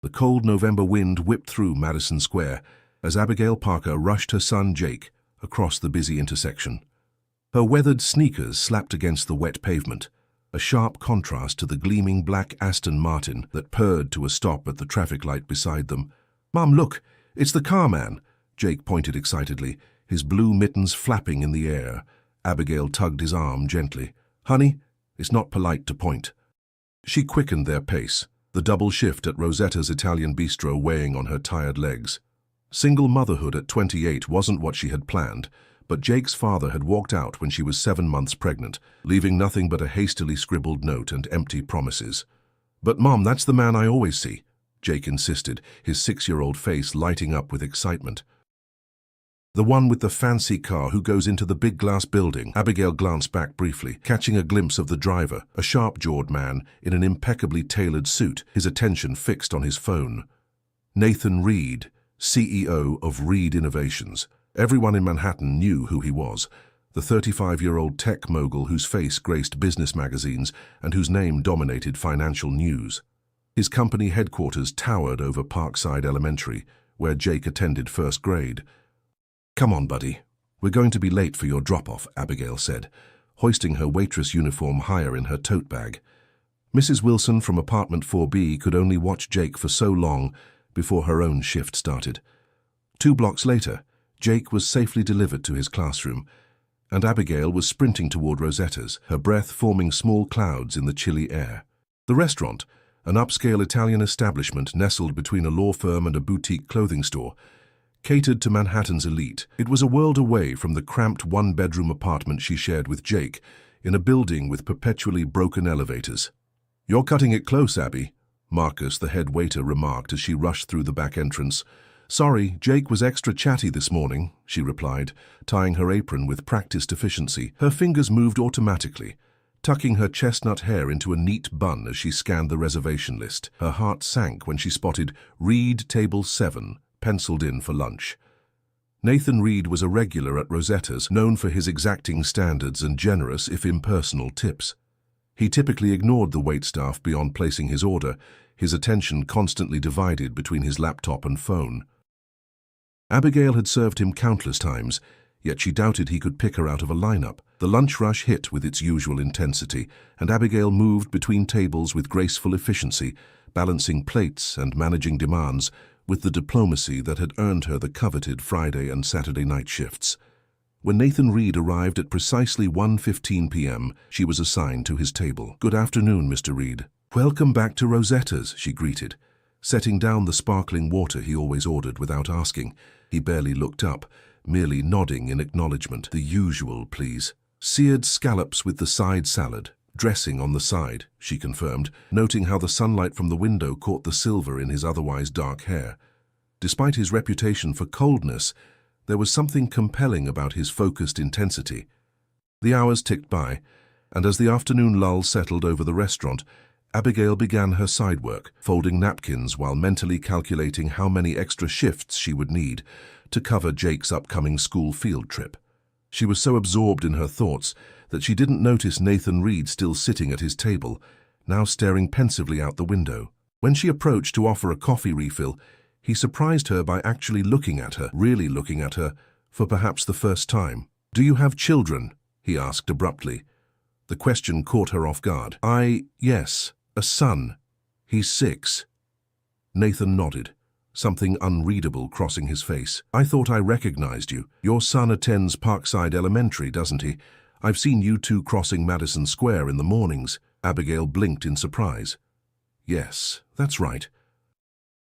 The cold November wind whipped through Madison Square as Abigail Parker rushed her son Jake across the busy intersection. Her weathered sneakers slapped against the wet pavement, a sharp contrast to the gleaming black Aston Martin that purred to a stop at the traffic light beside them. "Mom, look, it's the car man," Jake pointed excitedly, his blue mittens flapping in the air. Abigail tugged his arm gently. "Honey, it's not polite to point." She quickened their pace, the double shift at Rosetta's Italian bistro weighing on her tired legs. Single motherhood at 28 wasn't what she had planned, but Jake's father had walked out when she was 7 months pregnant, leaving nothing but a hastily scribbled note and empty promises. "But Mom, that's the man I always see," Jake insisted, his 6-year-old face lighting up with excitement. "The one with the fancy car who goes into the big glass building." Abigail glanced back briefly, catching a glimpse of the driver, a sharp-jawed man in an impeccably tailored suit, his attention fixed on his phone. Nathan Reed, CEO of Reed Innovations. Everyone in Manhattan knew who he was, the 35-year-old tech mogul whose face graced business magazines and whose name dominated financial news. His company headquarters towered over Parkside Elementary, where Jake attended first grade. "Come on, buddy. We're going to be late for your drop-off," Abigail said, hoisting her waitress uniform higher in her tote bag. Mrs. Wilson from apartment 4B could only watch Jake for so long before her own shift started. 2 blocks later, Jake was safely delivered to his classroom, and Abigail was sprinting toward Rosetta's, her breath forming small clouds in the chilly air. The restaurant, an upscale Italian establishment nestled between a law firm and a boutique clothing store, catered to Manhattan's elite. It was a world away from the cramped one-bedroom apartment she shared with Jake, in a building with perpetually broken elevators. "You're cutting it close, Abby," Marcus, the head waiter, remarked as she rushed through the back entrance. "Sorry, Jake was extra chatty this morning," she replied, tying her apron with practiced efficiency. Her fingers moved automatically, tucking her chestnut hair into a neat bun as she scanned the reservation list. Her heart sank when she spotted Reed Table 7, penciled in for lunch. Nathan Reed was a regular at Rosetta's, known for his exacting standards and generous, if impersonal, tips. He typically ignored the waitstaff beyond placing his order, his attention constantly divided between his laptop and phone. Abigail had served him countless times, yet she doubted he could pick her out of a lineup. The lunch rush hit with its usual intensity, and Abigail moved between tables with graceful efficiency, balancing plates and managing demands with the diplomacy that had earned her the coveted Friday and Saturday night shifts. When Nathan Reed arrived at precisely 1:15 p.m., she was assigned to his table. "Good afternoon, Mr. Reed." "Welcome back to Rosetta's," she greeted, setting down the sparkling water he always ordered without asking. He barely looked up, merely nodding in acknowledgement. "The usual, please." "Seared scallops with the side salad. Dressing on the side," she confirmed, noting how the sunlight from the window caught the silver in his otherwise dark hair. Despite his reputation for coldness, there was something compelling about his focused intensity. The hours ticked by, and as the afternoon lull settled over the restaurant, Abigail began her side work, folding napkins while mentally calculating how many extra shifts she would need to cover Jake's upcoming school field trip. She was so absorbed in her thoughts that she didn't notice Nathan Reed still sitting at his table, now staring pensively out the window. When she approached to offer a coffee refill, he surprised her by actually looking at her, really looking at her, for perhaps the first time. "Do you have children?" he asked abruptly. The question caught her off guard. Yes, a son. He's 6. Nathan nodded, something unreadable crossing his face. "I thought I recognized you. Your son attends Parkside Elementary, doesn't he? I've seen you two crossing Madison Square in the mornings." Abigail blinked in surprise. "Yes, that's right."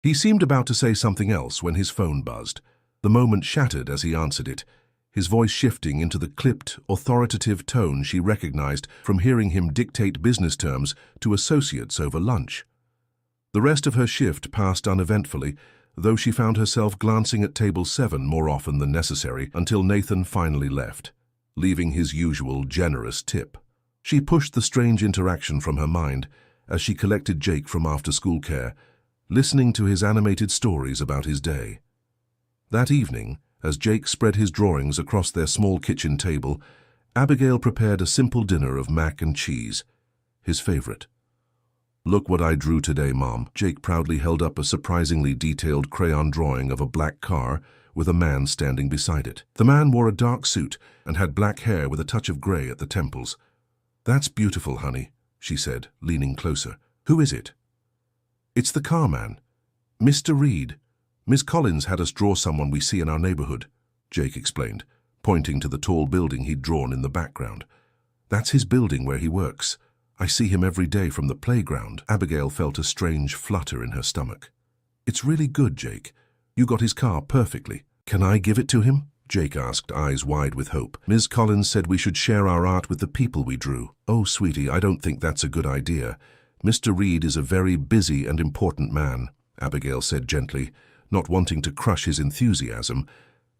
He seemed about to say something else when his phone buzzed. The moment shattered as he answered it, his voice shifting into the clipped, authoritative tone she recognized from hearing him dictate business terms to associates over lunch. The rest of her shift passed uneventfully, though she found herself glancing at table 7 more often than necessary until Nathan finally left, leaving his usual generous tip. She pushed the strange interaction from her mind as she collected Jake from after-school care, listening to his animated stories about his day. That evening, as Jake spread his drawings across their small kitchen table, Abigail prepared a simple dinner of mac and cheese, his favorite. Look what I drew today, Mom. Jake proudly held up a surprisingly detailed crayon drawing of a black car with a man standing beside it. The man wore a dark suit and had black hair with a touch of gray at the temples. That's beautiful, honey, she said, leaning closer. Who is it? It's the car man. Mr. Reed. Miss Collins had us draw someone we see in our neighborhood, Jake explained, pointing to the tall building he'd drawn in the background. That's his building where he works. I see him every day from the playground. Abigail felt a strange flutter in her stomach. It's really good, Jake. You got his car perfectly. Can I give it to him? Jake asked, eyes wide with hope. Ms. Collins said we should share our art with the people we drew. Oh, sweetie, I don't think that's a good idea. Mr. Reed is a very busy and important man, Abigail said gently, not wanting to crush his enthusiasm,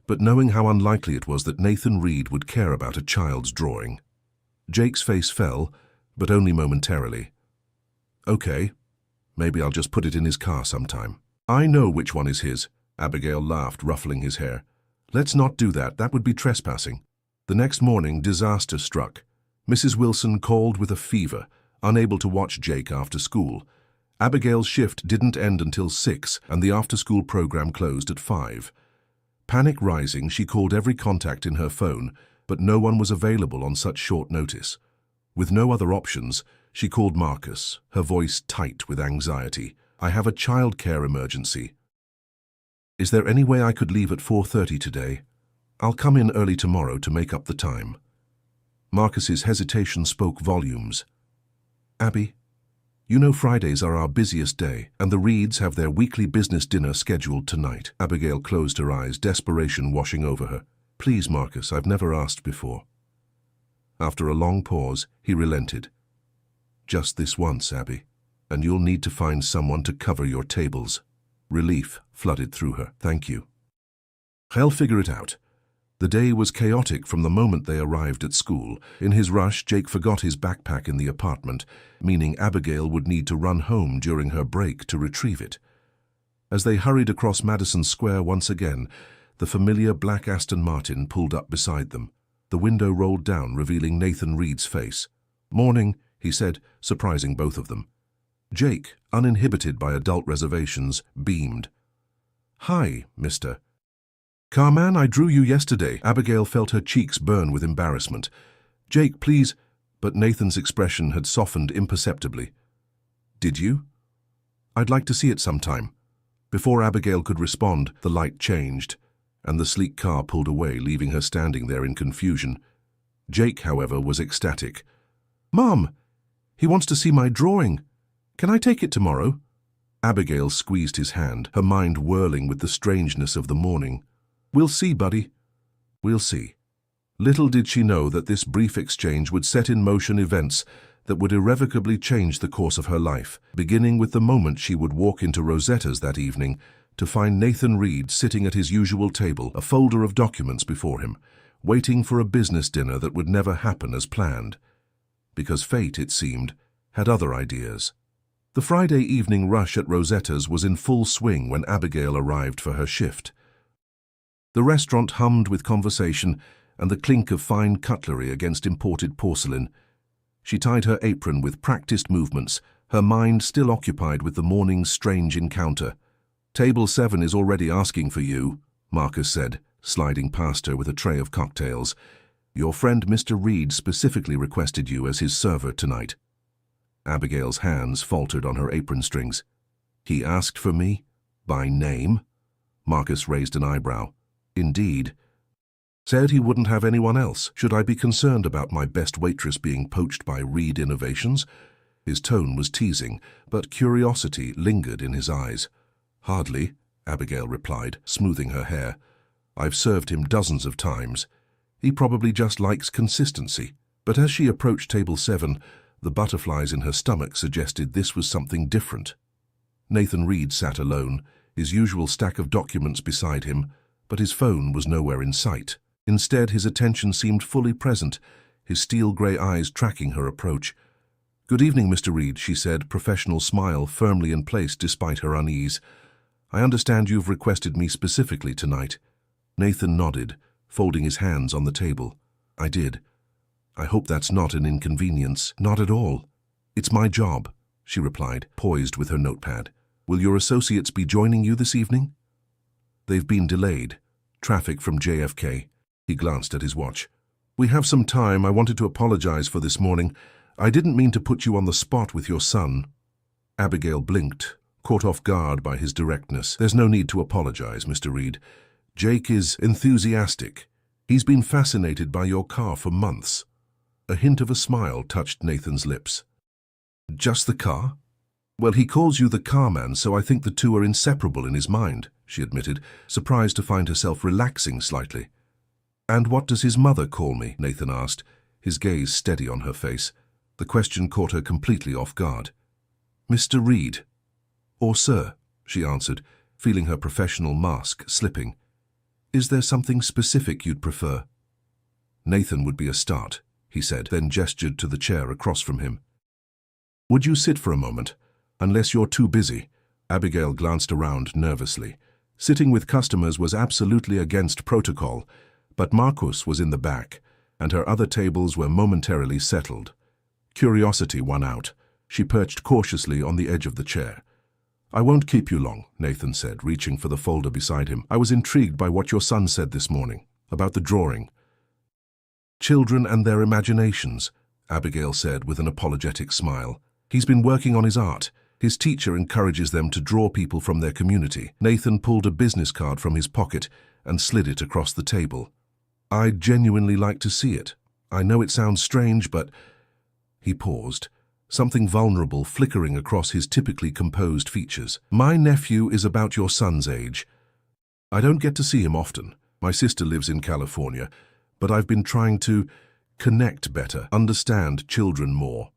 but knowing how unlikely it was that Nathan Reed would care about a child's drawing. Jake's face fell, but only momentarily. Okay, maybe I'll just put it in his car sometime. I know which one is his, Abigail laughed, ruffling his hair. Let's not do that, that would be trespassing. The next morning, disaster struck. Mrs. Wilson called with a fever, unable to watch Jake after school. Abigail's shift didn't end until 6, and the after-school program closed at 5. Panic rising, she called every contact in her phone, but no one was available on such short notice. With no other options, she called Marcus, her voice tight with anxiety. I have a childcare emergency. Is there any way I could leave at 4:30 today? I'll come in early tomorrow to make up the time. Marcus's hesitation spoke volumes. Abby, you know Fridays are our busiest day, and the Reeds have their weekly business dinner scheduled tonight. Abigail closed her eyes, desperation washing over her. Please, Marcus, I've never asked before. After a long pause, he relented. Just this once, Abby, and you'll need to find someone to cover your tables. Relief flooded through her. Thank you. I'll figure it out. The day was chaotic from the moment they arrived at school. In his rush, Jake forgot his backpack in the apartment, meaning Abigail would need to run home during her break to retrieve it. As they hurried across Madison Square once again, the familiar black Aston Martin pulled up beside them. The window rolled down, revealing Nathan Reed's face. Morning, he said, surprising both of them. Jake, uninhibited by adult reservations, beamed. Hi, Mr. Carman, I drew you yesterday. Abigail felt her cheeks burn with embarrassment. Jake, please. But Nathan's expression had softened imperceptibly. Did you? I'd like to see it sometime. Before Abigail could respond, the light changed, and the sleek car pulled away, leaving her standing there in confusion. Jake, however, was ecstatic. Mom, he wants to see my drawing. Can I take it tomorrow? Abigail squeezed his hand, her mind whirling with the strangeness of the morning. We'll see, buddy. We'll see. Little did she know that this brief exchange would set in motion events that would irrevocably change the course of her life, beginning with the moment she would walk into Rosetta's that evening to find Nathan Reed sitting at his usual table, a folder of documents before him, waiting for a business dinner that would never happen as planned. Because fate, it seemed, had other ideas. The Friday evening rush at Rosetta's was in full swing when Abigail arrived for her shift. The restaurant hummed with conversation and the clink of fine cutlery against imported porcelain. She tied her apron with practiced movements, her mind still occupied with the morning's strange encounter. Table 7 is already asking for you, Marcus said, sliding past her with a tray of cocktails. Your friend Mr. Reed specifically requested you as his server tonight. Abigail's hands faltered on her apron strings. He asked for me? By name? Marcus raised an eyebrow. Indeed. Said he wouldn't have anyone else. Should I be concerned about my best waitress being poached by Reed Innovations? His tone was teasing, but curiosity lingered in his eyes. Hardly, Abigail replied, smoothing her hair. I've served him dozens of times. He probably just likes consistency. But as she approached table 7, the butterflies in her stomach suggested this was something different. Nathan Reed sat alone, his usual stack of documents beside him, but his phone was nowhere in sight. Instead, his attention seemed fully present, his steel-grey eyes tracking her approach. Good evening, Mr. Reed, she said, professional smile firmly in place despite her unease. I understand you've requested me specifically tonight. Nathan nodded, folding his hands on the table. I did. I hope that's not an inconvenience. Not at all. It's my job. she replied, poised with her notepad. Will your associates be joining you this evening? They've been delayed. Traffic from JFK. He glanced at his watch. We have some time. I wanted to apologize for this morning. I didn't mean to put you on the spot with your son. Abigail blinked, caught off guard by his directness. There's no need to apologize, Mr. Reed. Jake is enthusiastic. He's been fascinated by your car for months. A hint of a smile touched Nathan's lips. Just the car? Well, he calls you the car man, so I think the two are inseparable in his mind, she admitted, surprised to find herself relaxing slightly. And what does his mother call me? Nathan asked, his gaze steady on her face. The question caught her completely off guard. Mr. Reed. Or sir, she answered, feeling her professional mask slipping. Is there something specific you'd prefer? Nathan would be a start, he said, then gestured to the chair across from him. Would you sit for a moment? Unless you're too busy. Abigail glanced around nervously. Sitting with customers was absolutely against protocol, but Marcus was in the back, and her other tables were momentarily settled. Curiosity won out. She perched cautiously on the edge of the chair. I won't keep you long, Nathan said, reaching for the folder beside him. I was intrigued by what your son said this morning, about the drawing. Children and their imaginations, Abigail said with an apologetic smile. He's been working on his art. His teacher encourages them to draw people from their community. Nathan pulled a business card from his pocket and slid it across the table. I'd genuinely like to see it. I know it sounds strange, but... He paused, something vulnerable flickering across his typically composed features. My nephew is about your son's age. I don't get to see him often. My sister lives in California, but I've been trying to connect better, understand children more.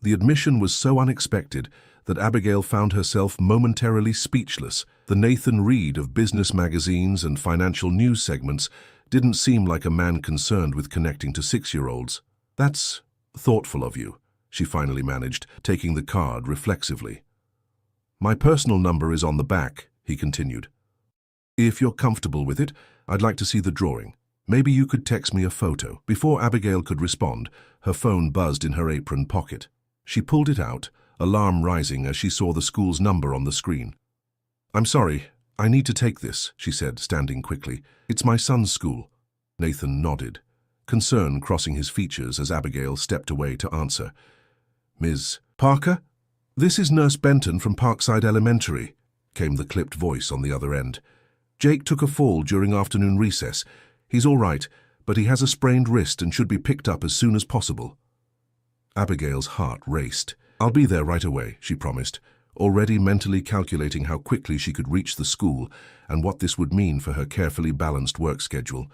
The admission was so unexpected that Abigail found herself momentarily speechless. The Nathan Reed of business magazines and financial news segments didn't seem like a man concerned with connecting to 6-year-olds. That's thoughtful of you, she finally managed, taking the card reflexively. My personal number is on the back, he continued. If you're comfortable with it, I'd like to see the drawing. Maybe you could text me a photo. Before Abigail could respond, her phone buzzed in her apron pocket. She pulled it out, alarm rising as she saw the school's number on the screen. I'm sorry, I need to take this, she said, standing quickly. It's my son's school. Nathan nodded, concern crossing his features as Abigail stepped away to answer. Ms. Parker? This is Nurse Benton from Parkside Elementary, came the clipped voice on the other end. Jake took a fall during afternoon recess. He's all right, but he has a sprained wrist and should be picked up as soon as possible. Abigail's heart raced. I'll be there right away, she promised, already mentally calculating how quickly she could reach the school and what this would mean for her carefully balanced work schedule.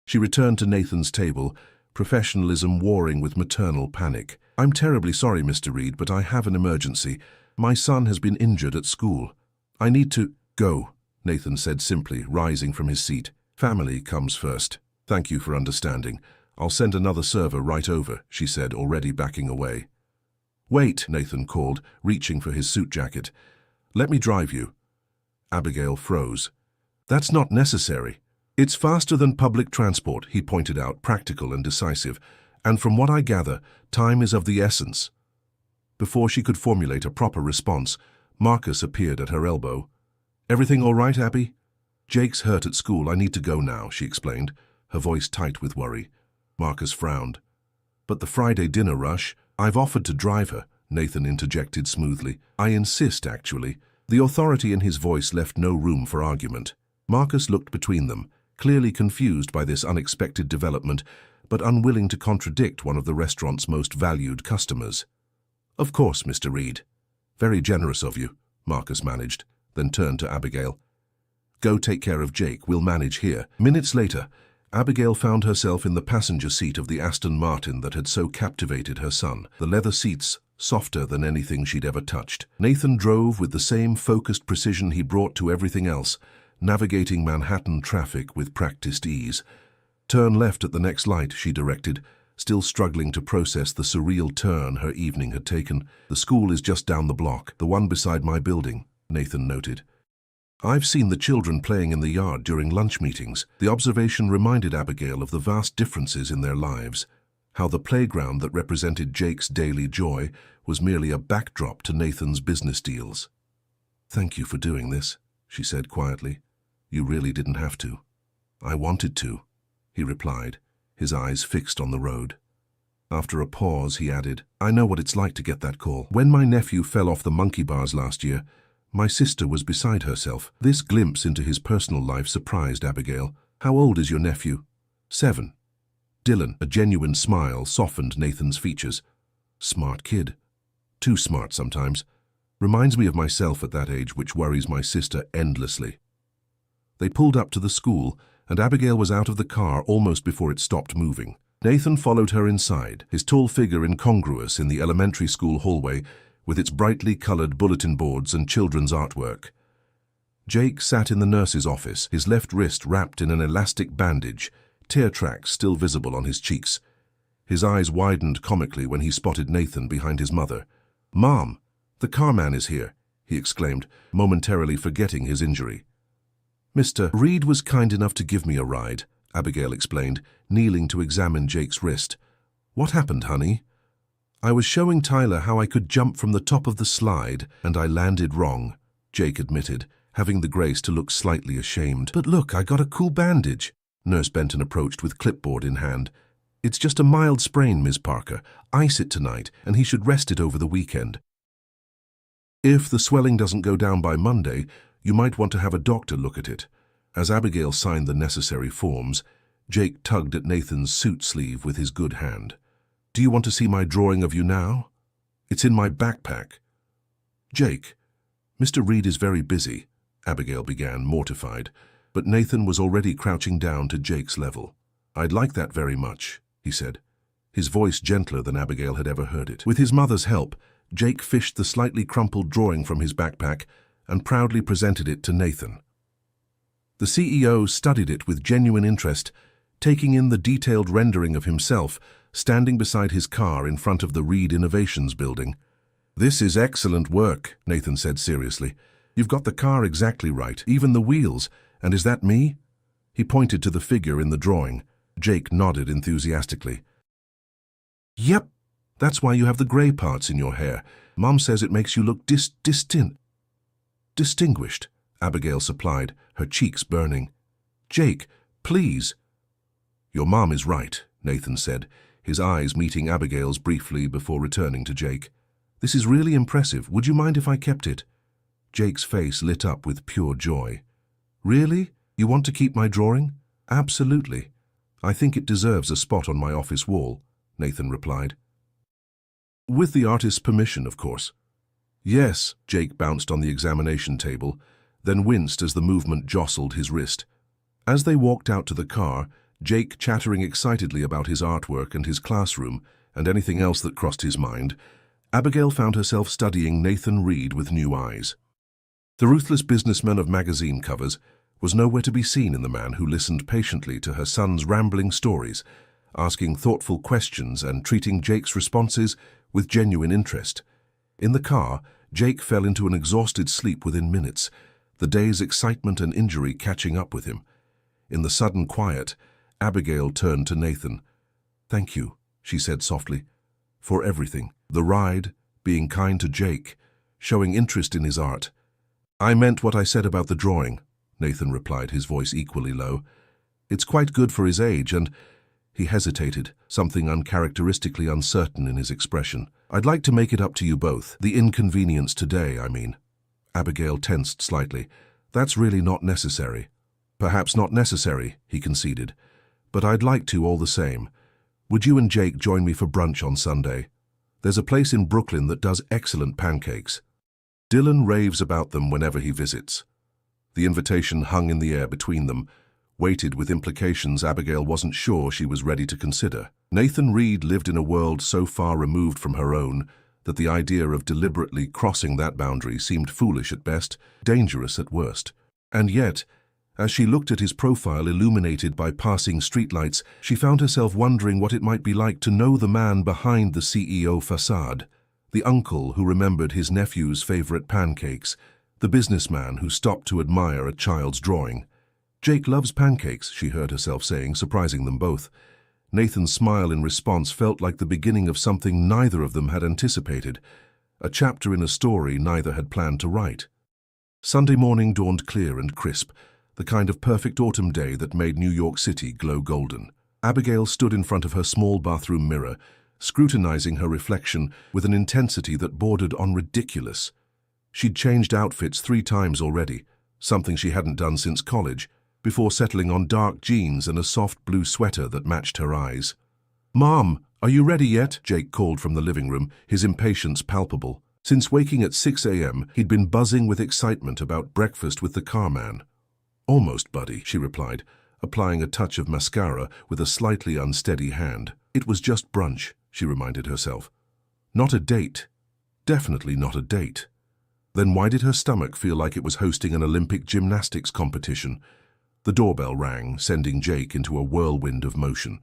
She returned to Nathan's table, professionalism warring with maternal panic. I'm terribly sorry, Mr. Reed, but I have an emergency. My son has been injured at school. I need to go, Nathan said simply, rising from his seat. Family comes first. Thank you for understanding. I'll send another server right over, she said, already backing away. Wait, Nathan called, reaching for his suit jacket. Let me drive you. Abigail froze. That's not necessary. It's faster than public transport, he pointed out, practical and decisive. And from what I gather, time is of the essence. Before she could formulate a proper response, Marcus appeared at her elbow. Everything all right, Abby? Jake's hurt at school. I need to go now, she explained, her voice tight with worry. Marcus frowned. But the Friday dinner rush, I've offered to drive her, Nathan interjected smoothly. I insist, actually. The authority in his voice left no room for argument. Marcus looked between them, clearly confused by this unexpected development, but unwilling to contradict one of the restaurant's most valued customers. Of course, Mr. Reed. Very generous of you, Marcus managed, then turned to Abigail. Go take care of Jake, we'll manage here. Minutes later, Abigail found herself in the passenger seat of the Aston Martin that had so captivated her son, the leather seats softer than anything she'd ever touched. Nathan drove with the same focused precision he brought to everything else, navigating Manhattan traffic with practiced ease. Turn left at the next light, she directed, still struggling to process the surreal turn her evening had taken. The school is just down the block, the one beside my building, Nathan noted. I've seen the children playing in the yard during lunch meetings. The observation reminded Abigail of the vast differences in their lives. how the playground that represented Jake's daily joy was merely a backdrop to Nathan's business deals. "Thank you for doing this," she said quietly. "You really didn't have to." "I wanted to," he replied, his eyes fixed on the road. After a pause, he added, "I know what it's like to get that call. When my nephew fell off the monkey bars last year, my sister was beside herself." This glimpse into his personal life surprised Abigail. "How old is your nephew?" 7. Dylan, a genuine smile, softened Nathan's features. "Smart kid. Too smart sometimes. Reminds me of myself at that age, which worries my sister endlessly." They pulled up to the school, and Abigail was out of the car almost before it stopped moving. Nathan followed her inside, his tall figure incongruous in the elementary school hallway with its brightly colored bulletin boards and children's artwork. Jake sat in the nurse's office, his left wrist wrapped in an elastic bandage, tear tracks still visible on his cheeks. His eyes widened comically when he spotted Nathan behind his mother. "Mom, the carman is here," he exclaimed, momentarily forgetting his injury. "Mr. Reed was kind enough to give me a ride," Abigail explained, kneeling to examine Jake's wrist. "What happened, honey?" "I was showing Tyler how I could jump from the top of the slide, and I landed wrong," Jake admitted, having the grace to look slightly ashamed. "But look, I got a cool bandage." Nurse Benton approached with clipboard in hand. "It's just a mild sprain, Ms. Parker. Ice it tonight, and he should rest it over the weekend. If the swelling doesn't go down by Monday, you might want to have a doctor look at it." As Abigail signed the necessary forms, Jake tugged at Nathan's suit sleeve with his good hand. "Do you want to see my drawing of you now? It's in my backpack." "Jake, Mr. Reed is very busy," Abigail began, mortified, but Nathan was already crouching down to Jake's level. "I'd like that very much," he said, his voice gentler than Abigail had ever heard it. With his mother's help, Jake fished the slightly crumpled drawing from his backpack and proudly presented it to Nathan. The CEO studied it with genuine interest, taking in the detailed rendering of himself standing beside his car in front of the Reed Innovations building. "This is excellent work," Nathan said seriously. "You've got the car exactly right, even the wheels. And is that me?" He pointed to the figure in the drawing. Jake nodded enthusiastically. "Yep, that's why you have the gray parts in your hair. Mom says it makes you look distinguished," Abigail supplied, her cheeks burning. "Jake, please." "Your mom is right," Nathan said, his eyes meeting Abigail's briefly before returning to Jake. "This is really impressive. Would you mind if I kept it?" Jake's face lit up with pure joy. "Really? You want to keep my drawing?" "Absolutely. I think it deserves a spot on my office wall," Nathan replied. "With the artist's permission, of course." "Yes," Jake bounced on the examination table, then winced as the movement jostled his wrist. As they walked out to the car, Jake chattering excitedly about his artwork and his classroom and anything else that crossed his mind, Abigail found herself studying Nathan Reed with new eyes. The ruthless businessman of magazine covers was nowhere to be seen in the man who listened patiently to her son's rambling stories, asking thoughtful questions and treating Jake's responses with genuine interest. In the car, Jake fell into an exhausted sleep within minutes, the day's excitement and injury catching up with him. In the sudden quiet, Abigail turned to Nathan. "Thank you," she said softly, "for everything. The ride, being kind to Jake, showing interest in his art." "I meant what I said about the drawing," Nathan replied, his voice equally low. "It's quite good for his age, and—" He hesitated, something uncharacteristically uncertain in his expression. "I'd like to make it up to you both. The inconvenience today, I mean." Abigail tensed slightly. "That's really not necessary." "Perhaps not necessary," he conceded. "But I'd like to all the same. Would you and Jake join me for brunch on Sunday? There's a place in Brooklyn that does excellent pancakes. Dylan raves about them whenever he visits." The invitation hung in the air between them, weighted with implications Abigail wasn't sure she was ready to consider. Nathan Reed lived in a world so far removed from her own that the idea of deliberately crossing that boundary seemed foolish at best, dangerous at worst. And yet, as she looked at his profile illuminated by passing streetlights, she found herself wondering what it might be like to know the man behind the CEO facade, the uncle who remembered his nephew's favorite pancakes, the businessman who stopped to admire a child's drawing. "Jake loves pancakes," she heard herself saying, surprising them both. Nathan's smile in response felt like the beginning of something neither of them had anticipated, a chapter in a story neither had planned to write. Sunday morning dawned clear and crisp, the kind of perfect autumn day that made New York City glow golden. Abigail stood in front of her small bathroom mirror, scrutinizing her reflection with an intensity that bordered on ridiculous. She'd changed outfits 3 times already, something she hadn't done since college, before settling on dark jeans and a soft blue sweater that matched her eyes. "Mom, are you ready yet?" Jake called from the living room, his impatience palpable. Since waking at 6 a.m., he'd been buzzing with excitement about breakfast with the carman. "Almost, buddy," she replied, applying a touch of mascara with a slightly unsteady hand. "It was just brunch," she reminded herself. Not a date. Definitely not a date. Then why did her stomach feel like it was hosting an Olympic gymnastics competition? The doorbell rang, sending Jake into a whirlwind of motion.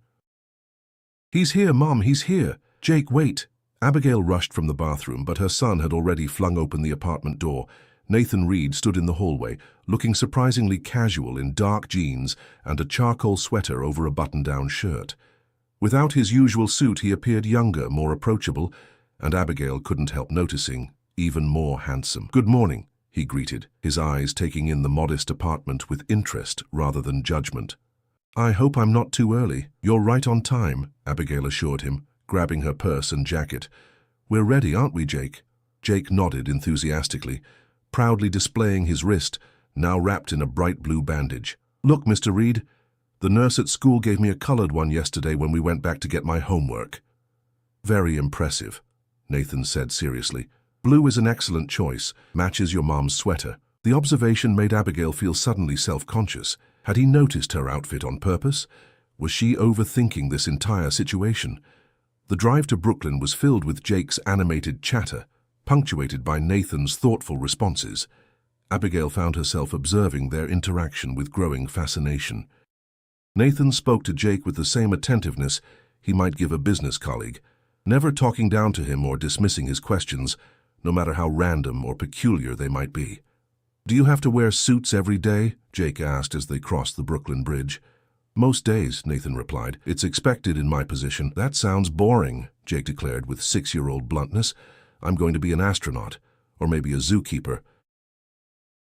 "He's here, Mom, he's here. Jake, wait." Abigail rushed from the bathroom, but her son had already flung open the apartment door. Nathan Reed stood in the hallway, looking surprisingly casual in dark jeans and a charcoal sweater over a button-down shirt. Without his usual suit, he appeared younger, more approachable, and Abigail couldn't help noticing, even more handsome. "Good morning," he greeted, his eyes taking in the modest apartment with interest rather than judgment. "I hope I'm not too early." "You're right on time," Abigail assured him, grabbing her purse and jacket. "We're ready, aren't we, Jake?" Jake nodded enthusiastically, proudly displaying his wrist, now wrapped in a bright blue bandage. "Look, Mr. Reed, the nurse at school gave me a colored one yesterday when we went back to get my homework." "Very impressive," Nathan said seriously. "Blue is an excellent choice, matches your mom's sweater." The observation made Abigail feel suddenly self-conscious. Had he noticed her outfit on purpose? Was she overthinking this entire situation? The drive to Brooklyn was filled with Jake's animated chatter, punctuated by Nathan's thoughtful responses. Abigail found herself observing their interaction with growing fascination. Nathan spoke to Jake with the same attentiveness he might give a business colleague, never talking down to him or dismissing his questions, no matter how random or peculiar they might be. "Do you have to wear suits every day?" Jake asked as they crossed the Brooklyn Bridge. "Most days," Nathan replied. "It's expected in my position." "That sounds boring," Jake declared with 6-year-old bluntness. "I'm going to be an astronaut, or maybe a zookeeper."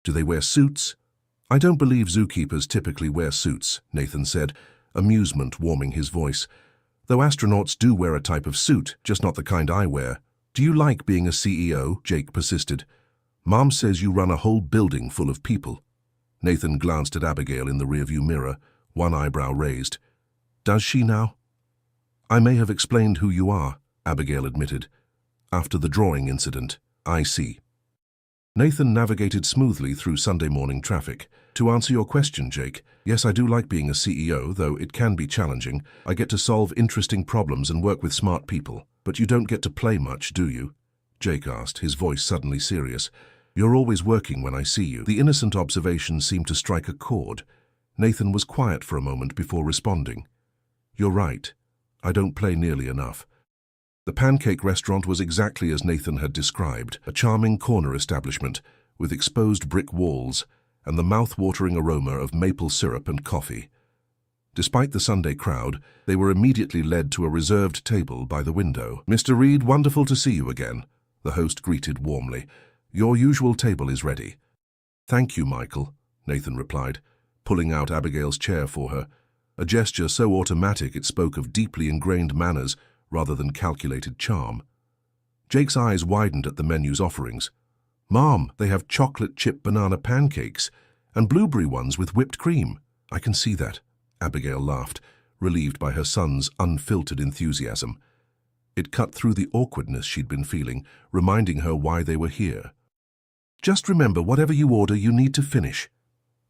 "Do they wear suits?" "I don't believe zookeepers typically wear suits," Nathan said, amusement warming his voice. "Though astronauts do wear a type of suit, just not the kind I wear." "Do you like being a CEO?" Jake persisted. "Mom says you run a whole building full of people." Nathan glanced at Abigail in the rearview mirror, one eyebrow raised. "Does she now?" "I may have explained who you are," Abigail admitted. "After the drawing incident." "I see." Nathan navigated smoothly through Sunday morning traffic. "To answer your question, Jake, yes, I do like being a CEO, though it can be challenging. I get to solve interesting problems and work with smart people. But you don't get to play much, do you?" Jake asked, his voice suddenly serious. "You're always working when I see you." The innocent observation seemed to strike a chord. Nathan was quiet for a moment before responding. "You're right. I don't play nearly enough." The pancake restaurant was exactly as Nathan had described, a charming corner establishment with exposed brick walls and the mouth-watering aroma of maple syrup and coffee. Despite the Sunday crowd, they were immediately led to a reserved table by the window. "Mr. Reed, wonderful to see you again," the host greeted warmly. "Your usual table is ready." "Thank you, Michael," Nathan replied, pulling out Abigail's chair for her, a gesture so automatic it spoke of deeply ingrained manners rather than calculated charm. Jake's eyes widened at the menu's offerings. "Mom, they have chocolate chip banana pancakes and blueberry ones with whipped cream." "I can see that," Abigail laughed, relieved by her son's unfiltered enthusiasm. It cut through the awkwardness she'd been feeling, reminding her why they were here. "Just remember, whatever you order, you need to finish."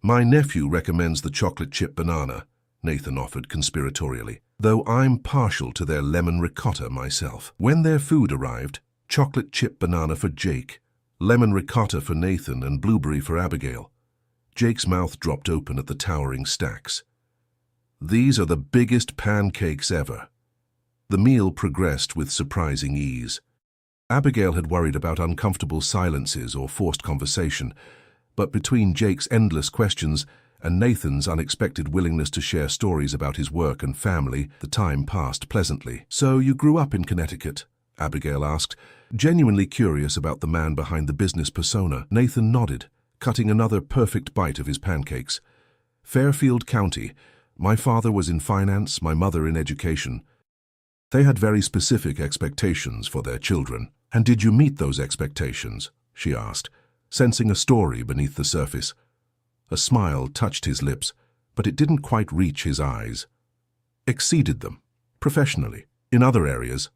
"My nephew recommends the chocolate chip banana," Nathan offered conspiratorially, "though I'm partial to their lemon ricotta myself." When their food arrived, chocolate chip banana for Jake, lemon ricotta for Nathan, and blueberry for Abigail, Jake's mouth dropped open at the towering stacks. "These are the biggest pancakes ever." The meal progressed with surprising ease. Abigail had worried about uncomfortable silences or forced conversation, but between Jake's endless questions and Nathan's unexpected willingness to share stories about his work and family, the time passed pleasantly. "So you grew up in Connecticut?" Abigail asked, genuinely curious about the man behind the business persona. Nathan nodded, cutting another perfect bite of his pancakes. "Fairfield County. My father was in finance, my mother in education. They had very specific expectations for their children." "And did you meet those expectations?" she asked, sensing a story beneath the surface. A smile touched his lips, but it didn't quite reach his eyes. "Exceeded them, professionally, in other areas."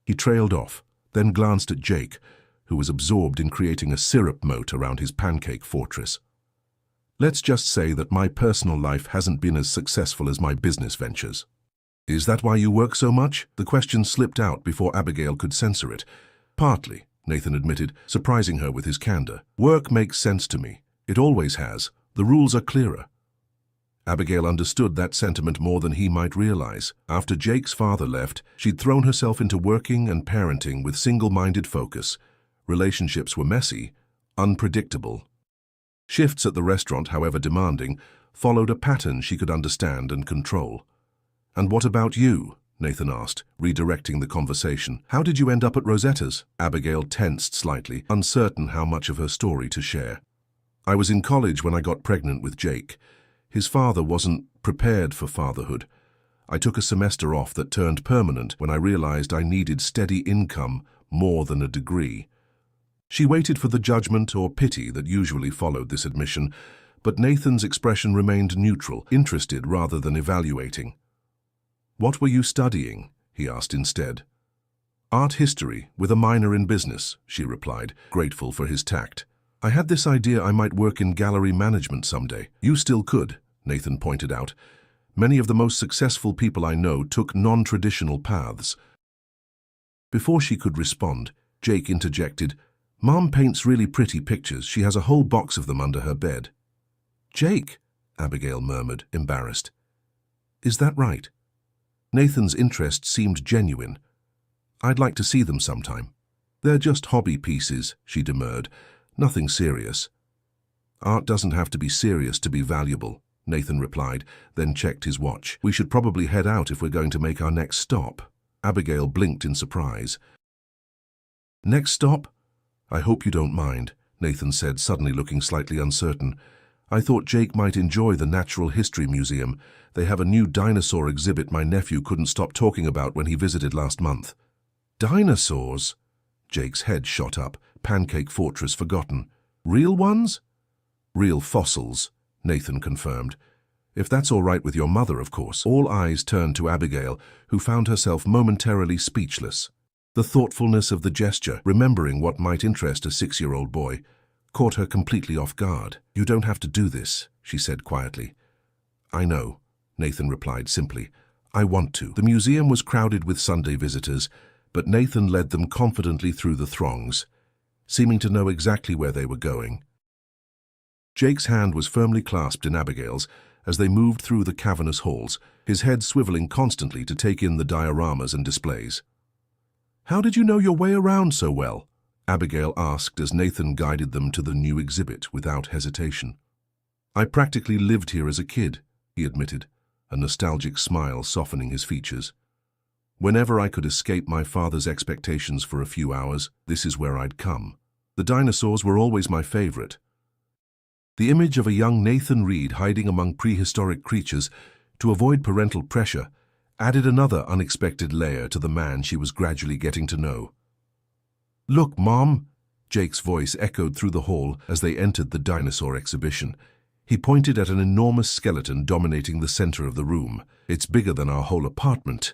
He trailed off, then glanced at Jake, who was absorbed in creating a syrup moat around his pancake fortress. "Let's just say that my personal life hasn't been as successful as my business ventures." "Is that why you work so much?" The question slipped out before Abigail could censor it. "Partly," Nathan admitted, surprising her with his candor. "Work makes sense to me. It always has. The rules are clearer." Abigail understood that sentiment more than he might realize. After Jake's father left, she'd thrown herself into working and parenting with single-minded focus. Relationships were messy, unpredictable. Shifts at the restaurant, however demanding, followed a pattern she could understand and control. "And what about you?" Nathan asked, redirecting the conversation. "How did you end up at Rosetta's?" Abigail tensed slightly, uncertain how much of her story to share. "I was in college when I got pregnant with Jake. His father wasn't prepared for fatherhood. I took a semester off that turned permanent when I realized I needed steady income more than a degree." She waited for the judgment or pity that usually followed this admission, but Nathan's expression remained neutral, interested rather than evaluating. "What were you studying?" he asked instead. "Art history, with a minor in business," she replied, grateful for his tact. "I had this idea I might work in gallery management someday." "You still could," Nathan pointed out. "Many of the most successful people I know took non-traditional paths." Before she could respond, Jake interjected, "Mom paints really pretty pictures. She has a whole box of them under her bed." "Jake," Abigail murmured, embarrassed. "Is that right?" Nathan's interest seemed genuine. "I'd like to see them sometime." "They're just hobby pieces," she demurred. "Nothing serious." "Art doesn't have to be serious to be valuable," Nathan replied, then checked his watch. "We should probably head out if we're going to make our next stop." Abigail blinked in surprise. "Next stop? I hope you don't mind," Nathan said, suddenly looking slightly uncertain. "I thought Jake might enjoy the Natural History Museum. They have a new dinosaur exhibit my nephew couldn't stop talking about when he visited last month." "Dinosaurs?" Jake's head shot up, pancake fortress forgotten. "Real ones?" "Real fossils," Nathan confirmed. "If that's all right with your mother, of course." All eyes turned to Abigail, who found herself momentarily speechless. The thoughtfulness of the gesture, remembering what might interest a 6-year-old boy, caught her completely off guard. "You don't have to do this," she said quietly. "I know," Nathan replied simply. "I want to." The museum was crowded with Sunday visitors, but Nathan led them confidently through the throngs, seeming to know exactly where they were going. Jake's hand was firmly clasped in Abigail's as they moved through the cavernous halls, his head swiveling constantly to take in the dioramas and displays. "How did you know your way around so well?" Abigail asked as Nathan guided them to the new exhibit without hesitation. "I practically lived here as a kid," he admitted, a nostalgic smile softening his features. "Whenever I could escape my father's expectations for a few hours, this is where I'd come. The dinosaurs were always my favorite." The image of a young Nathan Reed hiding among prehistoric creatures to avoid parental pressure added another unexpected layer to the man she was gradually getting to know. "Look, Mom!" Jake's voice echoed through the hall as they entered the dinosaur exhibition. He pointed at an enormous skeleton dominating the center of the room. "It's bigger than our whole apartment."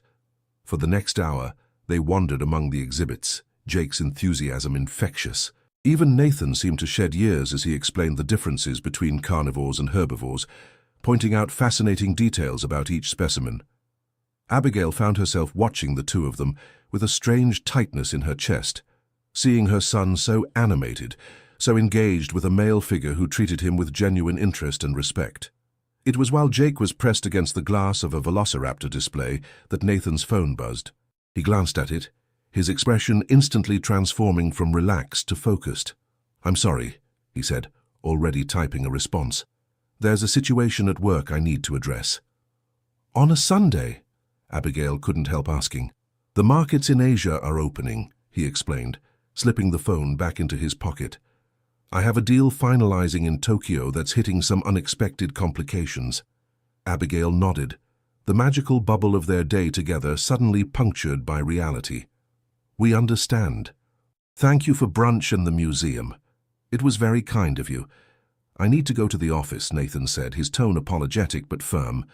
For the next hour, they wandered among the exhibits, Jake's enthusiasm infectious. Even Nathan seemed to shed years as he explained the differences between carnivores and herbivores, pointing out fascinating details about each specimen. Abigail found herself watching the two of them with a strange tightness in her chest, seeing her son so animated, so engaged with a male figure who treated him with genuine interest and respect. It was while Jake was pressed against the glass of a velociraptor display that Nathan's phone buzzed. He glanced at it, his expression instantly transforming from relaxed to focused. "I'm sorry," he said, already typing a response. There's a situation at work I need to address. On a Sunday? Abigail couldn't help asking. The markets in Asia are opening, he explained, slipping the phone back into his pocket. I have a deal finalizing in Tokyo that's hitting some unexpected complications. Abigail nodded, the magical bubble of their day together suddenly punctured by reality. We understand. Thank you for brunch and the museum. It was very kind of you. I need to go to the office, Nathan said, his tone apologetic but firm.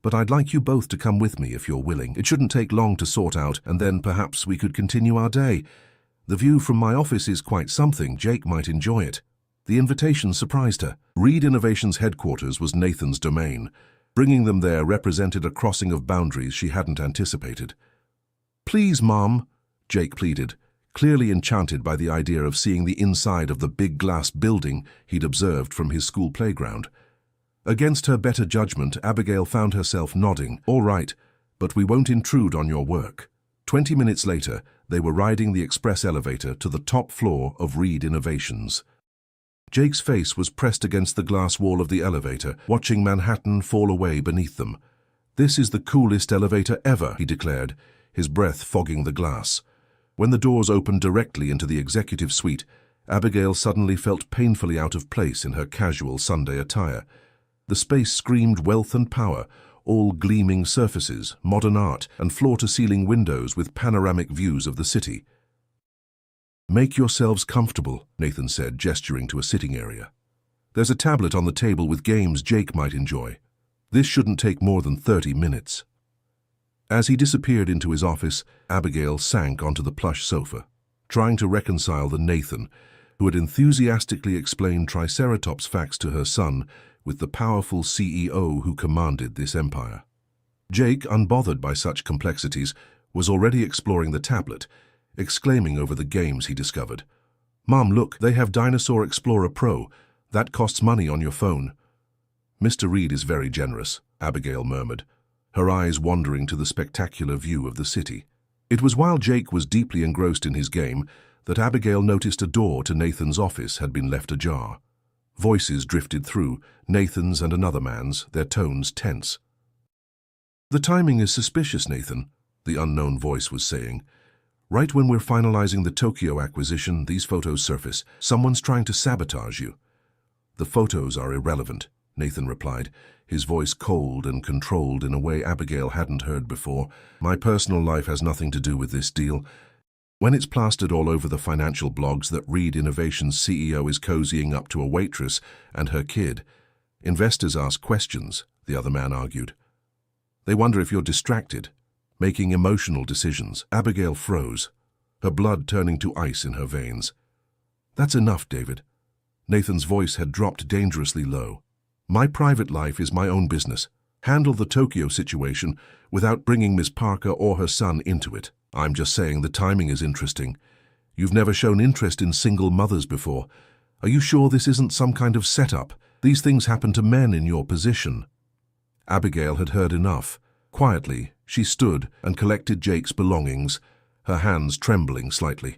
But I'd like you both to come with me if you're willing. It shouldn't take long to sort out, and then perhaps we could continue our day. The view from my office is quite something. Jake might enjoy it. The invitation surprised her. Reed Innovations' headquarters was Nathan's domain. Bringing them there represented a crossing of boundaries she hadn't anticipated. Please, Mom, Jake pleaded, clearly enchanted by the idea of seeing the inside of the big glass building he'd observed from his school playground. Against her better judgment, Abigail found herself nodding. All right, but we won't intrude on your work. 20 minutes later, they were riding the express elevator to the top floor of Reed Innovations. Jake's face was pressed against the glass wall of the elevator, watching Manhattan fall away beneath them. This is the coolest elevator ever, he declared, his breath fogging the glass. When the doors opened directly into the executive suite, Abigail suddenly felt painfully out of place in her casual Sunday attire. The space screamed wealth and power, all gleaming surfaces, modern art, and floor-to-ceiling windows with panoramic views of the city. Make yourselves comfortable, Nathan said, gesturing to a sitting area. There's a tablet on the table with games Jake might enjoy. This shouldn't take more than 30 minutes. As he disappeared into his office, Abigail sank onto the plush sofa, trying to reconcile the Nathan, who had enthusiastically explained Triceratops facts to her son, with the powerful CEO who commanded this empire. Jake, unbothered by such complexities, was already exploring the tablet, exclaiming over the games he discovered. Mom, look, they have Dinosaur Explorer Pro. That costs money on your phone. Mr. Reed is very generous, Abigail murmured, her eyes wandering to the spectacular view of the city. It was while Jake was deeply engrossed in his game that Abigail noticed a door to Nathan's office had been left ajar. Voices drifted through, Nathan's and another man's, their tones tense. The timing is suspicious, Nathan, the unknown voice was saying. Right when we're finalizing the Tokyo acquisition, these photos surface. Someone's trying to sabotage you. The photos are irrelevant, Nathan replied, his voice cold and controlled in a way Abigail hadn't heard before. My personal life has nothing to do with this deal. When it's plastered all over the financial blogs that Reed Innovations' CEO is cozying up to a waitress and her kid, investors ask questions, the other man argued. They wonder if you're distracted, making emotional decisions. Abigail froze, her blood turning to ice in her veins. That's enough, David. Nathan's voice had dropped dangerously low. My private life is my own business. Handle the Tokyo situation without bringing Miss Parker or her son into it. I'm just saying the timing is interesting. You've never shown interest in single mothers before. Are you sure this isn't some kind of setup? These things happen to men in your position. Abigail had heard enough. Quietly, she stood and collected Jake's belongings, her hands trembling slightly.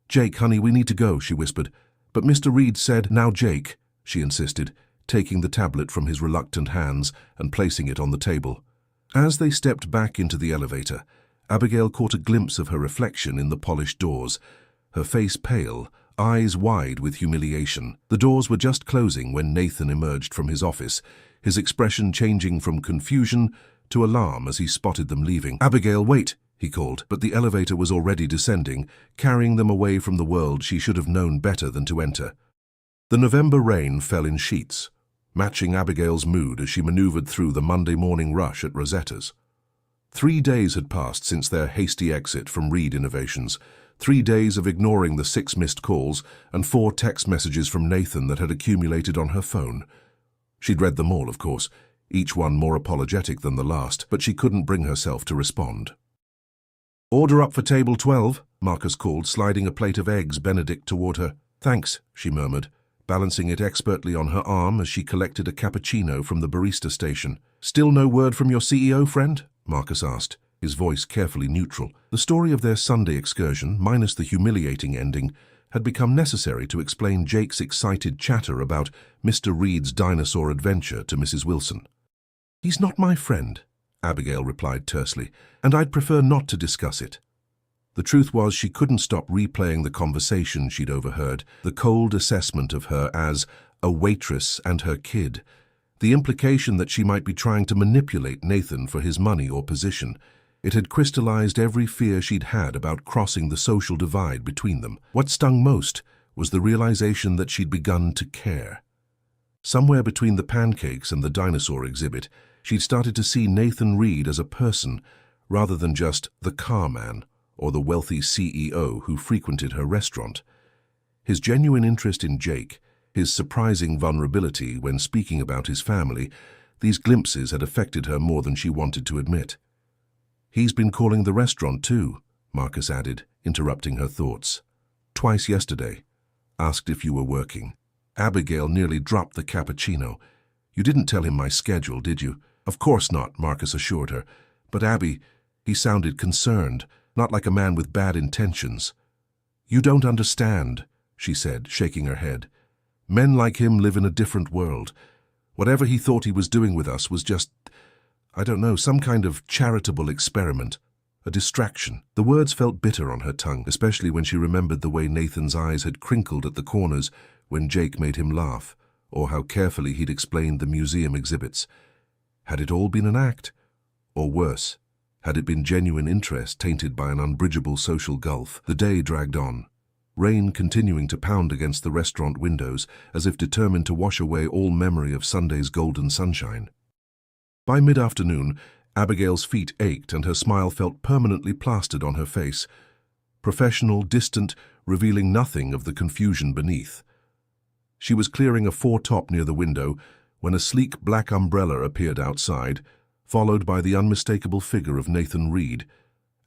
Jake, honey, we need to go, she whispered. But Mr. Reed said, now Jake, she insisted, taking the tablet from his reluctant hands and placing it on the table. As they stepped back into the elevator, Abigail caught a glimpse of her reflection in the polished doors, her face pale, eyes wide with humiliation. The doors were just closing when Nathan emerged from his office, his expression changing from confusion to alarm as he spotted them leaving. Abigail, wait, he called, but the elevator was already descending, carrying them away from the world she should have known better than to enter. The November rain fell in sheets, matching Abigail's mood as she maneuvered through the Monday morning rush at Rosetta's. 3 days had passed since their hasty exit from Reed Innovations, 3 days of ignoring the 6 missed calls and 4 text messages from Nathan that had accumulated on her phone. She'd read them all, of course, each one more apologetic than the last, but she couldn't bring herself to respond. Order up for table 12, Marcus called, sliding a plate of eggs Benedict toward her. Thanks, she murmured, balancing it expertly on her arm as she collected a cappuccino from the barista station. Still no word from your CEO, friend? Marcus asked, his voice carefully neutral. The story of their Sunday excursion, minus the humiliating ending, had become necessary to explain Jake's excited chatter about Mr. Reed's dinosaur adventure to Mrs. Wilson. "He's not my friend," Abigail replied tersely, "and I'd prefer not to discuss it." The truth was she couldn't stop replaying the conversation she'd overheard, the cold assessment of her as a waitress and her kid, the implication that she might be trying to manipulate Nathan for his money or position. It had crystallized every fear she'd had about crossing the social divide between them. What stung most was the realization that she'd begun to care. Somewhere between the pancakes and the dinosaur exhibit, she'd started to see Nathan Reed as a person, rather than just the car man or the wealthy CEO who frequented her restaurant. His genuine interest in Jake, his surprising vulnerability when speaking about his family, these glimpses had affected her more than she wanted to admit. "He's been calling the restaurant too," Marcus added, interrupting her thoughts. "Twice yesterday. Asked if you were working." Abigail nearly dropped the cappuccino. "You didn't tell him my schedule, did you?" "Of course not," Marcus assured her. "But Abby," he sounded concerned, not like a man with bad intentions. "You don't understand," she said, shaking her head. "Men like him live in a different world. Whatever he thought he was doing with us was just, I don't know, some kind of charitable experiment, a distraction." The words felt bitter on her tongue, especially when she remembered the way Nathan's eyes had crinkled at the corners when Jake made him laugh, or how carefully he'd explained the museum exhibits. Had it all been an act? Or worse, had it been genuine interest tainted by an unbridgeable social gulf? The day dragged on, rain continuing to pound against the restaurant windows as if determined to wash away all memory of Sunday's golden sunshine. By mid-afternoon, Abigail's feet ached and her smile felt permanently plastered on her face, professional, distant, revealing nothing of the confusion beneath. She was clearing a foretop near the window when a sleek black umbrella appeared outside, followed by the unmistakable figure of Nathan Reed.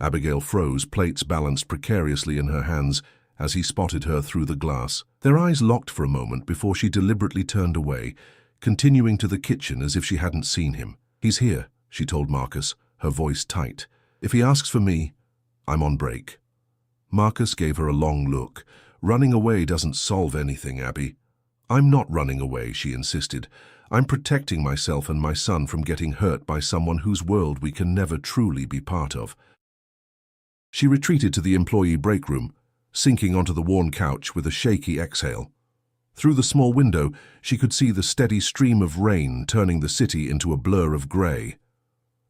Abigail froze, plates balanced precariously in her hands, as he spotted her through the glass. Their eyes locked for a moment before she deliberately turned away, continuing to the kitchen as if she hadn't seen him. "He's here," she told Marcus, her voice tight. "If he asks for me, I'm on break." Marcus gave her a long look. "Running away doesn't solve anything, Abby." "I'm not running away," she insisted. "I'm protecting myself and my son from getting hurt by someone whose world we can never truly be part of." She retreated to the employee break room, sinking onto the worn couch with a shaky exhale. Through the small window, she could see the steady stream of rain turning the city into a blur of grey.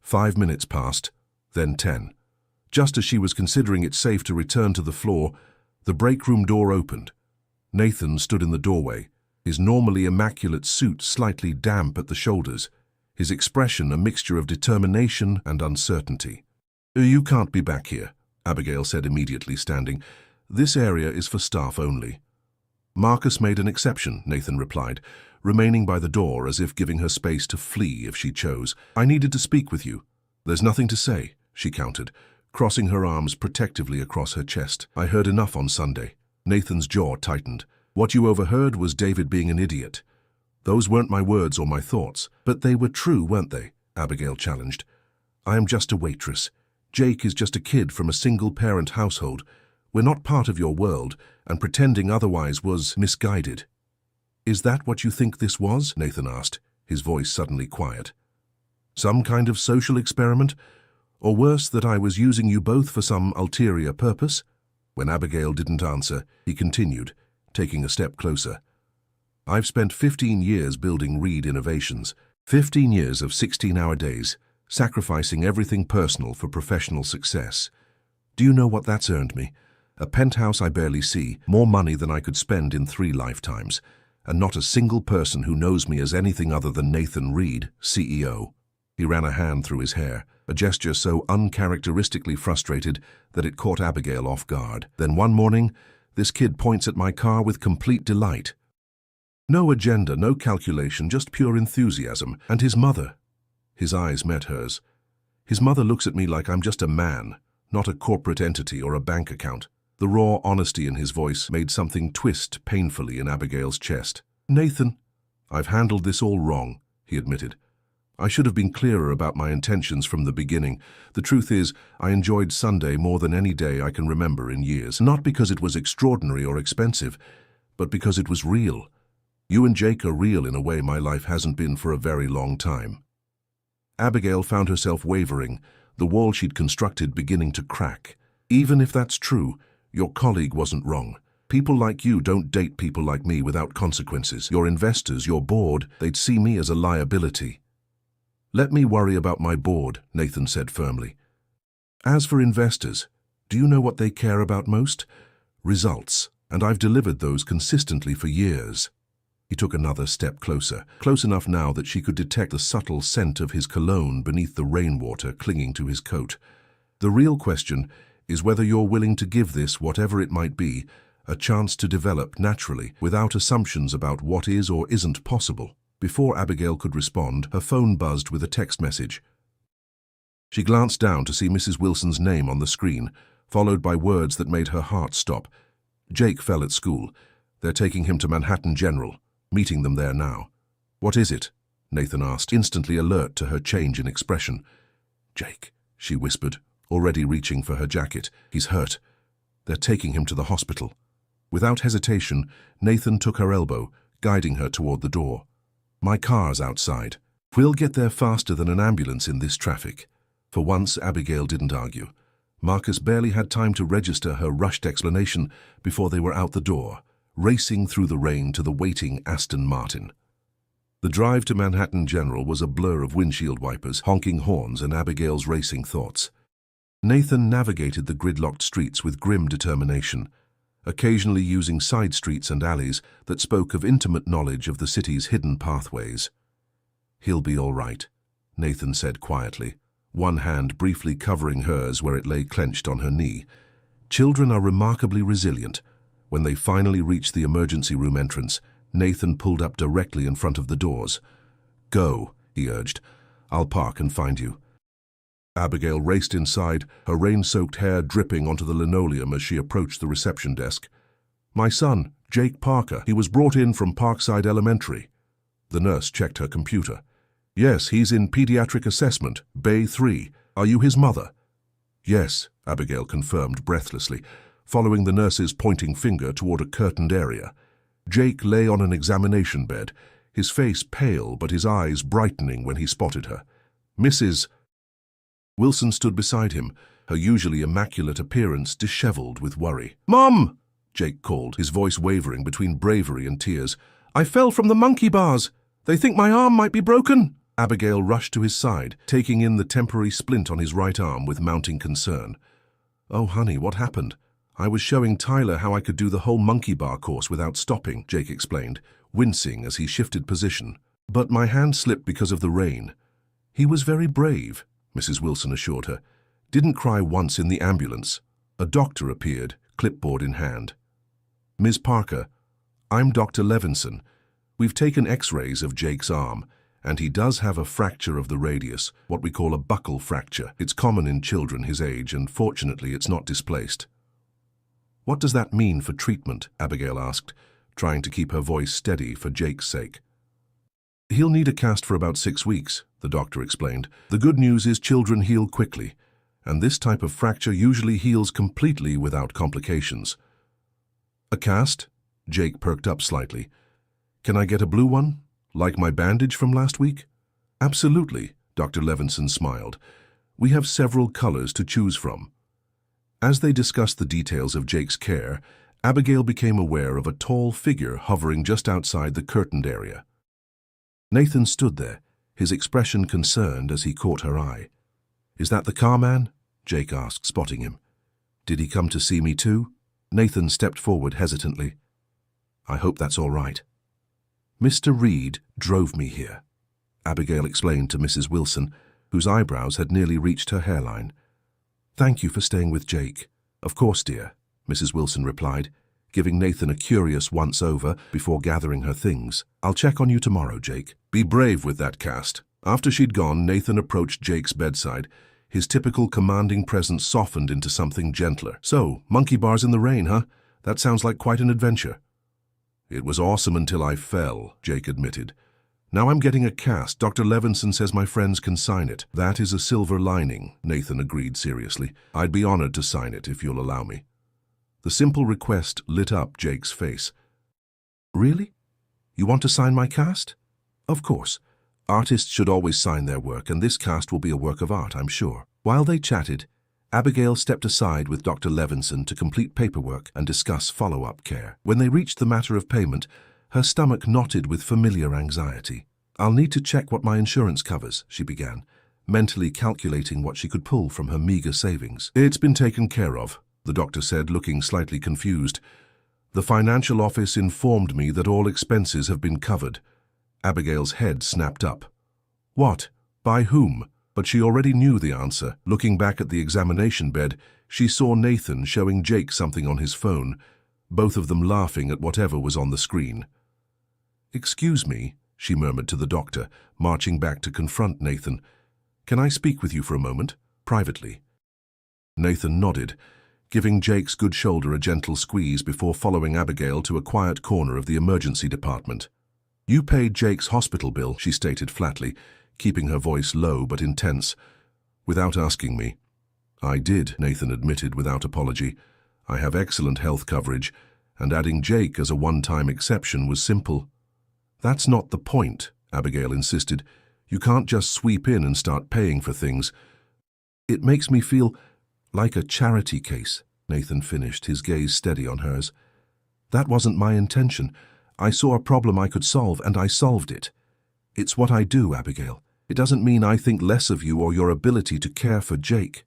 5 minutes passed, then 10. Just as she was considering it safe to return to the floor, the break room door opened. Nathan stood in the doorway, his normally immaculate suit slightly damp at the shoulders, his expression a mixture of determination and uncertainty. "You can't be back here," Abigail said immediately, standing. "This area is for staff only." "Marcus made an exception," Nathan replied, remaining by the door as if giving her space to flee if she chose. "I needed to speak with you." "There's nothing to say," she countered, crossing her arms protectively across her chest. "I heard enough on Sunday." Nathan's jaw tightened. "What you overheard was David being an idiot. Those weren't my words or my thoughts." "But they were true, weren't they?" Abigail challenged. "I am just a waitress. Jake is just a kid from a single-parent household. We're not part of your world, and pretending otherwise was misguided." "Is that what you think this was?" Nathan asked, his voice suddenly quiet. "Some kind of social experiment? Or worse, that I was using you both for some ulterior purpose?" When Abigail didn't answer, he continued, taking a step closer. "I've spent 15 years building Reed Innovations, 15 years of 16-hour days, sacrificing everything personal for professional success. Do you know what that's earned me? A penthouse I barely see, more money than I could spend in 3 lifetimes, and not a single person who knows me as anything other than Nathan Reed, CEO. He ran a hand through his hair, a gesture so uncharacteristically frustrated that it caught Abigail off guard. Then one morning, this kid points at my car with complete delight. No agenda, no calculation, just pure enthusiasm. And his mother. His eyes met hers. His mother looks at me like I'm just a man, not a corporate entity or a bank account. The raw honesty in his voice made something twist painfully in Abigail's chest. Nathan, I've handled this all wrong, he admitted. I should have been clearer about my intentions from the beginning. The truth is, I enjoyed Sunday more than any day I can remember in years. Not because it was extraordinary or expensive, but because it was real. You and Jake are real in a way my life hasn't been for a very long time." Abigail found herself wavering, the wall she'd constructed beginning to crack. "Even if that's true, your colleague wasn't wrong. People like you don't date people like me without consequences. Your investors, your board, they'd see me as a liability." "Let me worry about my board," Nathan said firmly. "As for investors, do you know what they care about most? Results, and I've delivered those consistently for years." He took another step closer, close enough now that she could detect the subtle scent of his cologne beneath the rainwater clinging to his coat. "The real question is whether you're willing to give this, whatever it might be, a chance to develop naturally, without assumptions about what is or isn't possible." Before Abigail could respond, her phone buzzed with a text message. She glanced down to see Mrs. Wilson's name on the screen, followed by words that made her heart stop. "Jake fell at school. They're taking him to Manhattan General. Meeting them there now." "What is it?" Nathan asked, instantly alert to her change in expression. "Jake," she whispered, already reaching for her jacket. "He's hurt. They're taking him to the hospital." Without hesitation, Nathan took her elbow, guiding her toward the door. "My car's outside. We'll get there faster than an ambulance in this traffic." For once, Abigail didn't argue. Marcus barely had time to register her rushed explanation before they were out the door, racing through the rain to the waiting Aston Martin. The drive to Manhattan General was a blur of windshield wipers, honking horns, and Abigail's racing thoughts. Nathan navigated the gridlocked streets with grim determination, occasionally using side streets and alleys that spoke of intimate knowledge of the city's hidden pathways. "He'll be all right," Nathan said quietly, one hand briefly covering hers where it lay clenched on her knee. Children are remarkably resilient. When they finally reached the emergency room entrance, Nathan pulled up directly in front of the doors. "Go," he urged. "I'll park and find you." Abigail raced inside, her rain-soaked hair dripping onto the linoleum as she approached the reception desk. "My son, Jake Parker. He was brought in from Parkside Elementary." The nurse checked her computer. "Yes, he's in pediatric assessment, Bay 3. Are you his mother?" "Yes," Abigail confirmed breathlessly, following the nurse's pointing finger toward a curtained area. Jake lay on an examination bed, his face pale but his eyes brightening when he spotted her. "Mrs. Wilson stood beside him, her usually immaculate appearance disheveled with worry. "Mom!" Jake called, his voice wavering between bravery and tears. "I fell from the monkey bars. They think my arm might be broken." Abigail rushed to his side, taking in the temporary splint on his right arm with mounting concern. "Oh, honey, what happened?" "I was showing Tyler how I could do the whole monkey bar course without stopping," Jake explained, wincing as he shifted position. "But my hand slipped because of the rain." "He was very brave," Mrs. Wilson assured her. "Didn't cry once in the ambulance." A doctor appeared, clipboard in hand. "Ms. Parker, I'm Dr. Levinson. We've taken x-rays of Jake's arm, and he does have a fracture of the radius, what we call a buccal fracture. It's common in children his age, and fortunately it's not displaced." "What does that mean for treatment?" Abigail asked, trying to keep her voice steady for Jake's sake. "He'll need a cast for about 6 weeks, the doctor explained. "The good news is children heal quickly, and this type of fracture usually heals completely without complications." "A cast?" Jake perked up slightly. "Can I get a blue one, like my bandage from last week?" "Absolutely," Dr. Levinson smiled. "We have several colors to choose from." As they discussed the details of Jake's care, Abigail became aware of a tall figure hovering just outside the curtained area. Nathan stood there, his expression concerned as he caught her eye. "Is that the car man?" Jake asked, spotting him. "Did he come to see me too?" Nathan stepped forward hesitantly. "I hope that's all right." "Mr. Reed drove me here," Abigail explained to Mrs. Wilson, whose eyebrows had nearly reached her hairline. "Thank you for staying with Jake." "Of course, dear," Mrs. Wilson replied, giving Nathan a curious once-over before gathering her things. "I'll check on you tomorrow, Jake. Be brave with that cast." After she'd gone, Nathan approached Jake's bedside. His typical commanding presence softened into something gentler. "So, monkey bars in the rain, huh? That sounds like quite an adventure." "It was awesome until I fell," Jake admitted. "Now I'm getting a cast. Dr. Levinson says my friends can sign it." "That is a silver lining," Nathan agreed seriously. "I'd be honored to sign it if you'll allow me." The simple request lit up Jake's face. "Really? You want to sign my cast? Of course. Artists should always sign their work, and this cast will be a work of art, I'm sure. While they chatted, Abigail stepped aside with Dr. Levinson to complete paperwork and discuss follow-up care. When they reached the matter of payment, her stomach knotted with familiar anxiety. I'll need to check what my insurance covers, she began, mentally calculating what she could pull from her meager savings. It's been taken care of, the doctor said, looking slightly confused. The financial office informed me that all expenses have been covered. Abigail's head snapped up. What? By whom? But she already knew the answer. Looking back at the examination bed, she saw Nathan showing Jake something on his phone, both of them laughing at whatever was on the screen. Excuse me, she murmured to the doctor, marching back to confront Nathan. Can I speak with you for a moment, privately? Nathan nodded, giving Jake's good shoulder a gentle squeeze before following Abigail to a quiet corner of the emergency department. You paid Jake's hospital bill, she stated flatly, keeping her voice low but intense. Without asking me. I did, Nathan admitted without apology. I have excellent health coverage, and adding Jake as a one-time exception was simple. That's not the point, Abigail insisted. You can't just sweep in and start paying for things. It makes me feel like a charity case, Nathan finished, his gaze steady on hers. That wasn't my intention. I saw a problem I could solve, and I solved it. It's what I do, Abigail. It doesn't mean I think less of you or your ability to care for Jake.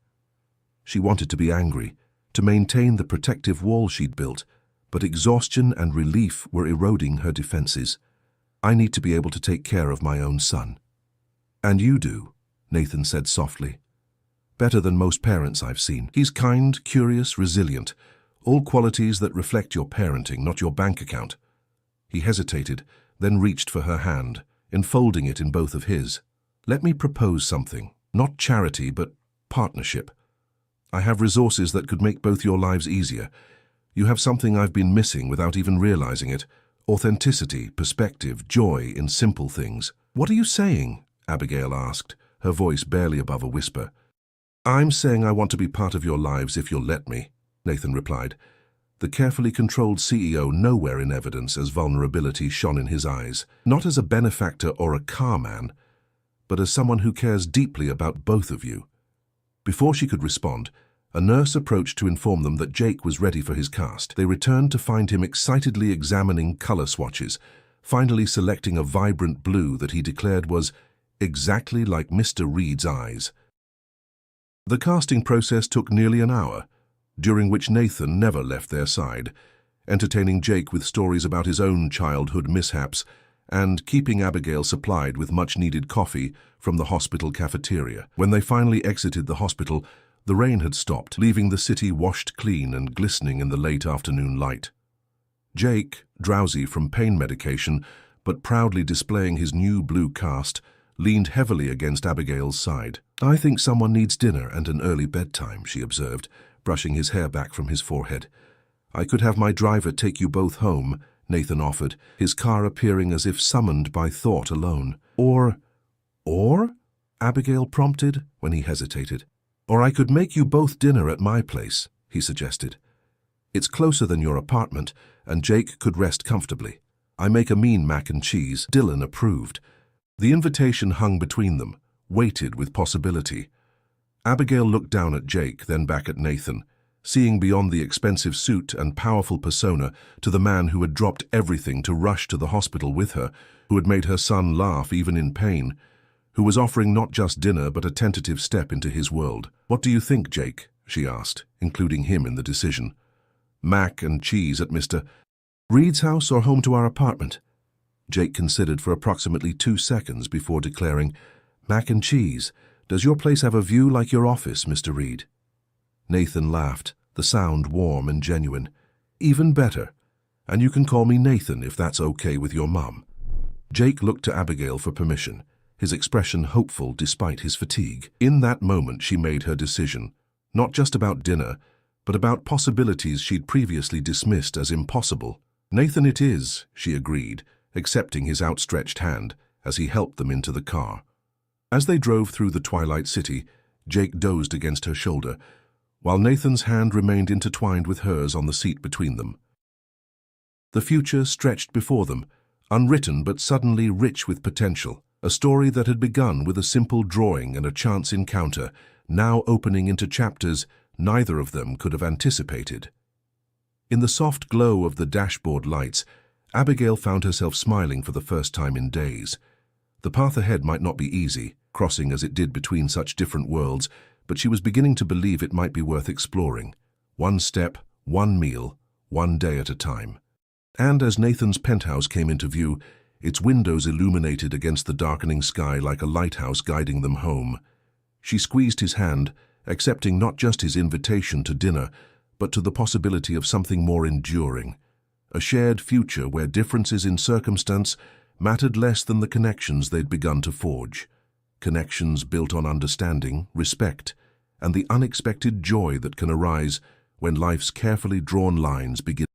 She wanted to be angry, to maintain the protective wall she'd built, but exhaustion and relief were eroding her defenses. I need to be able to take care of my own son. And you do, Nathan said softly. Better than most parents I've seen. He's kind, curious, resilient, all qualities that reflect your parenting, not your bank account. He hesitated, then reached for her hand, enfolding it in both of his. Let me propose something, not charity, but partnership. I have resources that could make both your lives easier. You have something I've been missing without even realizing it. Authenticity, perspective, joy in simple things. What are you saying? Abigail asked, her voice barely above a whisper. I'm saying I want to be part of your lives if you'll let me, Nathan replied. The carefully controlled CEO nowhere in evidence as vulnerability shone in his eyes, not as a benefactor or a car man, but as someone who cares deeply about both of you. Before she could respond, a nurse approached to inform them that Jake was ready for his cast. They returned to find him excitedly examining color swatches, finally selecting a vibrant blue that he declared was exactly like Mr. Reed's eyes. The casting process took nearly an hour, during which Nathan never left their side, entertaining Jake with stories about his own childhood mishaps and keeping Abigail supplied with much-needed coffee from the hospital cafeteria. When they finally exited the hospital, the rain had stopped, leaving the city washed clean and glistening in the late afternoon light. Jake, drowsy from pain medication, but proudly displaying his new blue cast, leaned heavily against Abigail's side. I think someone needs dinner and an early bedtime, she observed, brushing his hair back from his forehead. I could have my driver take you both home, Nathan offered, his car appearing as if summoned by thought alone. Or? Abigail prompted when he hesitated. Or I could make you both dinner at my place, he suggested. It's closer than your apartment, and Jake could rest comfortably. I make a mean mac and cheese. Dylan approved. The invitation hung between them, weighted with possibility. Abigail looked down at Jake, then back at Nathan, seeing beyond the expensive suit and powerful persona to the man who had dropped everything to rush to the hospital with her, who had made her son laugh even in pain, who was offering not just dinner but a tentative step into his world. What do you think, Jake? She asked, including him in the decision. Mac and cheese at Mr. Reed's house or home to our apartment? Jake considered for approximately 2 seconds before declaring, Mac and cheese. Does your place have a view like your office, Mr. Reed? Nathan laughed, the sound warm and genuine. Even better. And you can call me Nathan if that's okay with your mum. Jake looked to Abigail for permission, his expression hopeful despite his fatigue. In that moment she made her decision, not just about dinner, but about possibilities she'd previously dismissed as impossible. Nathan it is, she agreed, accepting his outstretched hand as he helped them into the car. As they drove through the twilight city, Jake dozed against her shoulder, while Nathan's hand remained intertwined with hers on the seat between them. The future stretched before them, unwritten but suddenly rich with potential. A story that had begun with a simple drawing and a chance encounter, now opening into chapters neither of them could have anticipated. In the soft glow of the dashboard lights, Abigail found herself smiling for the first time in days. The path ahead might not be easy, crossing as it did between such different worlds, but she was beginning to believe it might be worth exploring. One step, one meal, one day at a time. And as Nathan's penthouse came into view, its windows illuminated against the darkening sky like a lighthouse guiding them home, she squeezed his hand, accepting not just his invitation to dinner, but to the possibility of something more enduring, a shared future where differences in circumstance mattered less than the connections they'd begun to forge, connections built on understanding, respect, and the unexpected joy that can arise when life's carefully drawn lines begin